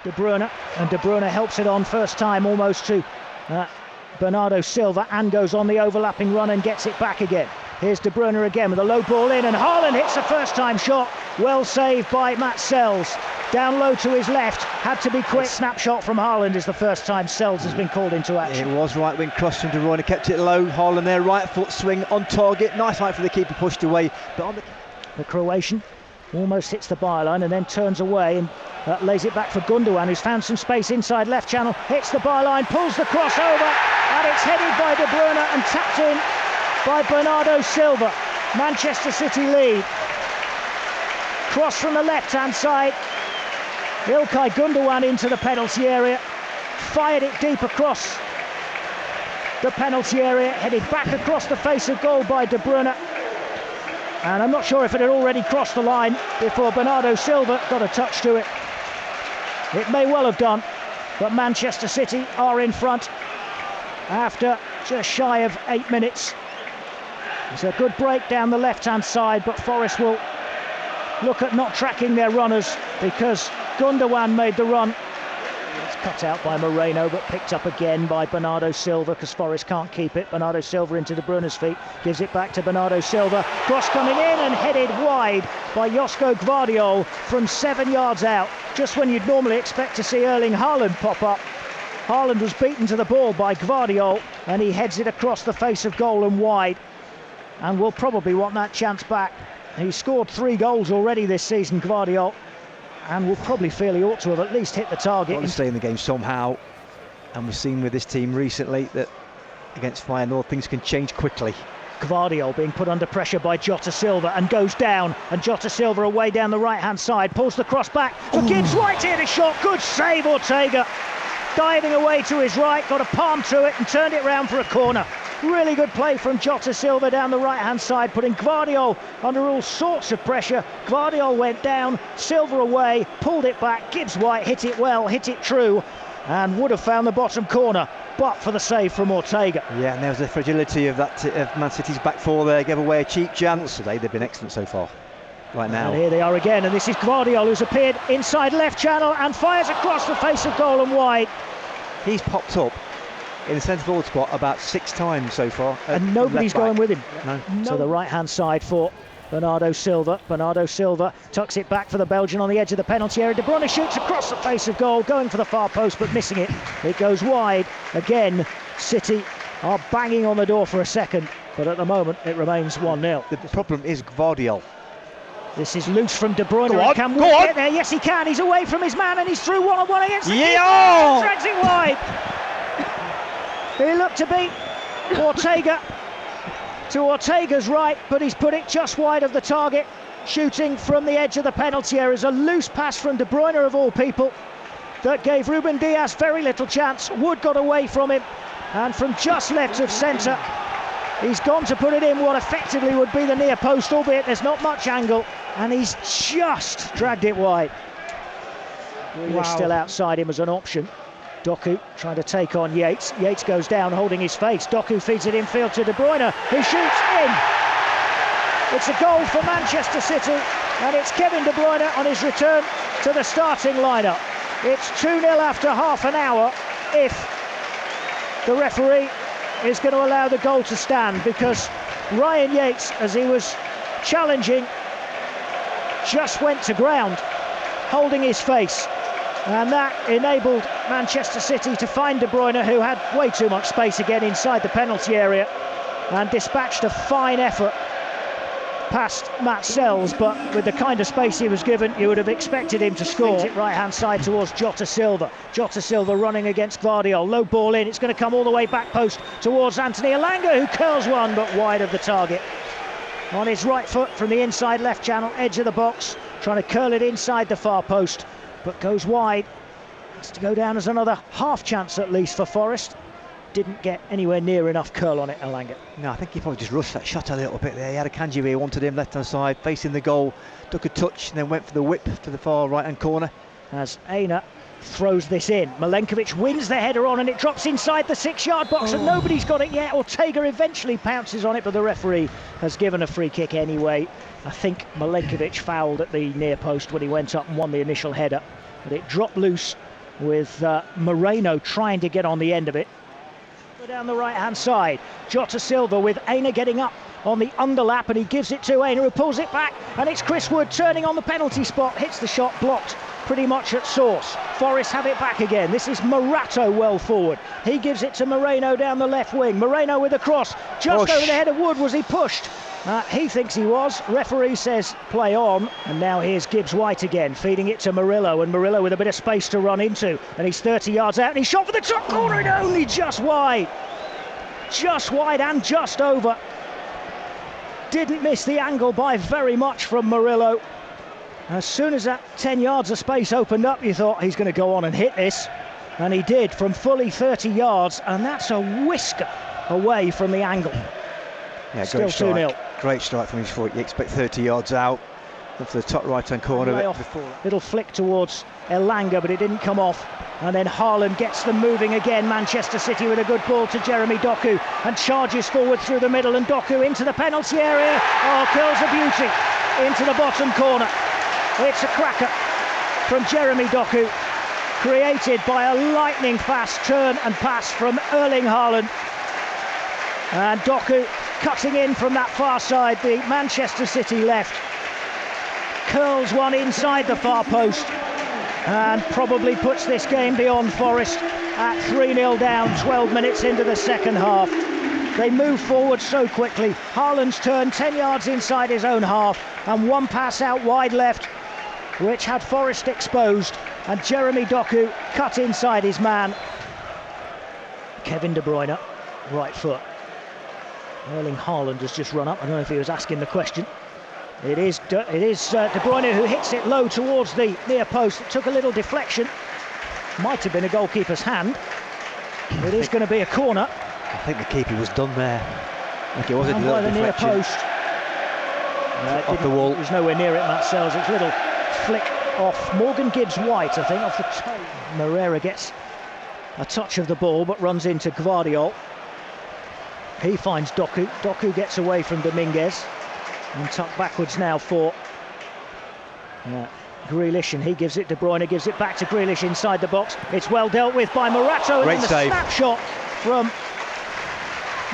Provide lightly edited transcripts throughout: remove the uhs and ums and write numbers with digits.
De Bruyne, and De Bruyne helps it on first time almost to Bernardo Silva, and goes on the overlapping run and gets it back again. Here's De Bruyne again with a low ball in, and Haaland hits a first-time shot. Well saved by Matt Sells. Down low to his left, had to be quick. Snapshot from Haaland is the first time Sells has been called into action. It was right wing cross from De Bruyne, kept it low. Haaland there, right foot swing on target. Nice height for the keeper, pushed away. But on the Croatian almost hits the byline and then turns away and lays it back for Gundogan, who's found some space inside left channel. Hits the byline, pulls the cross over, and it's headed by De Bruyne and tapped in by Bernardo Silva. Manchester City lead. Cross from the left-hand side. İlkay Gundogan into the penalty area. Fired it deep across the penalty area. Headed back across the face of goal by De Bruyne. And I'm not sure if it had already crossed the line before Bernardo Silva got a touch to it. It may well have done, but Manchester City are in front after just shy of 8 minutes. It's a good break down the left-hand side, but Forest will look at not tracking their runners because Gundogan made the run. It's cut out by Moreno, but picked up again by Bernardo Silva because Forest can't keep it. Bernardo Silva into De Bruyne's feet, gives it back to Bernardo Silva. Cross coming in and headed wide by Josko Gvardiol from 7 yards out. Just when you'd normally expect to see Erling Haaland pop up. Haaland was beaten to the ball by Gvardiol and he heads it across the face of goal and wide. And will probably want that chance back. He's scored 3 goals already this season, Gvardiol, and will probably feel he ought to have at least hit the target. Got to stay in the game somehow, and we've seen with this team recently that against Feyenoord things can change quickly. Gvardiol being put under pressure by Jota Silva and goes down, and Jota Silva away down the right-hand side, pulls the cross back for Gibbs White. Here a shot, good save Ortega, diving away to his right, got a palm to it and turned it round for a corner. Really good play from Jota Silva down the right-hand side, putting Gvardiol under all sorts of pressure. Gvardiol went down, Silva away, pulled it back. Gibbs White hit it well, hit it true, and would have found the bottom corner, but for the save from Ortega. Yeah, and there was the fragility of that of Man City's back four there. Gave away a cheap chance. Today they've been excellent so far. Right now. And here they are again, and this is Gvardiol who's appeared inside left channel and fires across the face of goal and wide. He's popped up in the centre forward spot about 6 times so far. And nobody's going with him. No. So the right-hand side for Bernardo Silva. Bernardo Silva tucks it back for the Belgian on the edge of the penalty area. De Bruyne shoots across the face of goal, going for the far post but missing it. It goes wide. Again, City are banging on the door for a second, but at the moment it remains 1-0. The problem is Gvardiol. This is loose from De Bruyne. Go on, can go on. Get there? Yes, he can. He's away from his man and he's through 1-on-1 against the keeper. Yeah! Drags it wide. He looked to beat Ortega to Ortega's right, but he's put it just wide of the target. Shooting from the edge of the penalty area is a loose pass from De Bruyne of all people that gave Ruben Dias very little chance. Wood got away from him, and from just left of centre, he's gone to put it in what effectively would be the near post, albeit there's not much angle, and he's just dragged it wide. Really still outside him as an option. Doku trying to take on Yates. Yates goes down holding his face. Doku feeds it infield to De Bruyne, who shoots in. It's a goal for Manchester City, and it's Kevin De Bruyne on his return to the starting lineup. It's 2-0 after half an hour if the referee is going to allow the goal to stand, because Ryan Yates, as he was challenging, just went to ground holding his face. And that enabled Manchester City to find De Bruyne, who had way too much space again inside the penalty area, and dispatched a fine effort past Matt Sells, but with the kind of space he was given, you would have expected him to score. It right-hand side towards Jota Silva. Jota Silva running against Gvardiol. Low ball in, it's going to come all the way back post towards Anthony Elanga, who curls one, but wide of the target. On his right foot from the inside left channel, edge of the box, trying to curl it inside the far post, but goes wide. Has to go down as another half chance at least for Forest. Didn't get anywhere near enough curl on it, Elanga. No, I think he probably just rushed that shot a little bit there. He had a Kanji where he wanted him left hand side, facing the goal, took a touch and then went for the whip to the far right hand corner. As Aina throws this in, Milenkovic wins the header on and it drops inside the 6-yard box and nobody's got it yet. Ortega eventually pounces on it, but the referee has given a free kick anyway. I think Milenkovic fouled at the near post when he went up and won the initial header, but it dropped loose with Moreno trying to get on the end of it. Down the right-hand side, Jota Silva with Aina getting up on the underlap, and he gives it to Aina, who pulls it back, and it's Chris Wood turning on the penalty spot, hits the shot, blocked pretty much at source. Forest have it back again. This is Morato well forward. He gives it to Moreno down the left wing. Moreno with a cross, just over the head of Wood. Was he pushed? He thinks he was. Referee says play on. And now here's Gibbs White again, feeding it to Murillo, and Murillo with a bit of space to run into, and he's 30 yards out, and he shot for the top corner, and only just wide and just over. Didn't miss the angle by very much from Murillo. As soon as that 10 yards of space opened up, you thought he's going to go on and hit this, and he did from fully 30 yards, and that's a whisker away from the angle. Yeah, still 2-0. Great strike from his foot. You expect 30 yards out, up to the top right-hand corner of it. Little flick towards Elanga, but it didn't come off. And then Haaland gets them moving again. Manchester City with a good ball to Jeremy Doku, and charges forward through the middle, and Doku into the penalty area. Oh, curls a beauty into the bottom corner. It's a cracker from Jeremy Doku, created by a lightning fast turn and pass from Erling Haaland. And Doku cutting in from that far side, the Manchester City left, curls one inside the far post, and probably puts this game beyond Forest at 3-0 down, 12 minutes into the second half. They move forward so quickly. Haaland's turn 10 yards inside his own half, and one pass out wide left, which had Forest exposed, and Jeremy Doku cut inside his man. Kevin De Bruyne, right foot. Erling Haaland has just run up. I don't know if he was asking the question. It is De Bruyne who hits it low towards the near post. It took a little deflection. Might have been a goalkeeper's hand. It is going to be a corner. I think the keeper was done there. I think it was a little deflection. Near post. Off the wall. It was nowhere near it, Matt Sells. It's a little flick off Morgan Gibbs White, I think, off the toe. Moreira gets a touch of the ball, but runs into Gvardiol. He finds Doku. Doku gets away from Dominguez, and tucked backwards now for Grealish, and he gives it to De Bruyne, gives it back to Grealish inside the box. It's well dealt with by Morato, and then the snapshot from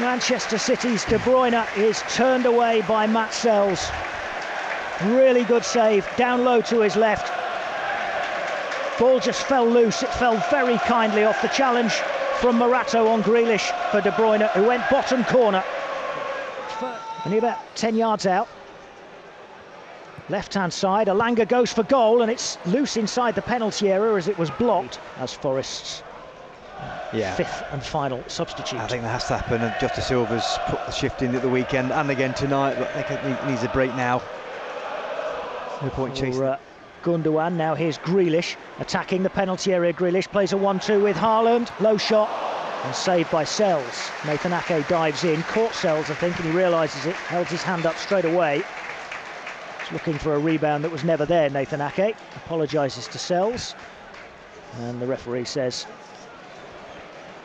Manchester City's De Bruyne is turned away by Matt Sells. Really good save, down low to his left. Ball just fell loose. It fell very kindly off the challenge from Morato on Grealish for De Bruyne, who went bottom corner. Only about 10 yards out. Left-hand side, Elanga goes for goal, and it's loose inside the penalty area as it was blocked as Forest's fifth and final substitute. I think that has to happen, and Jota Silva's put the shift in at the weekend and again tonight, but he needs a break now. No point chasing. Gundogan, now here's Grealish attacking the penalty area. Grealish plays a 1-2 with Haaland, low shot and saved by Sells. Nathan Ake dives in, caught Sells I think, and he realises it, held his hand up straight away. He's looking for a rebound that was never there. Nathan Ake apologises to Sells, and the referee says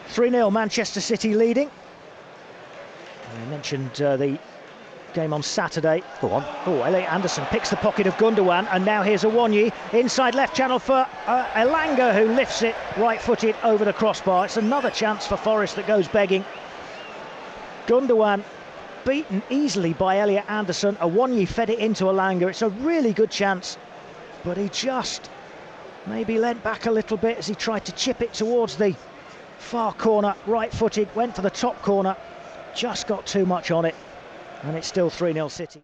3-0 Manchester City leading. I mentioned the game on Saturday. Go on. Oh, Elliot Anderson picks the pocket of Gundogan, and now here's Awoniyi inside left channel for Elanga, who lifts it right-footed over the crossbar. It's another chance for Forest that goes begging. Gundogan beaten easily by Elliot Anderson. Awoniyi fed it into Elanga. It's a really good chance, but he just maybe leant back a little bit as he tried to chip it towards the far corner, right-footed, went for the top corner, just got too much on it. And it's still 3-0 City.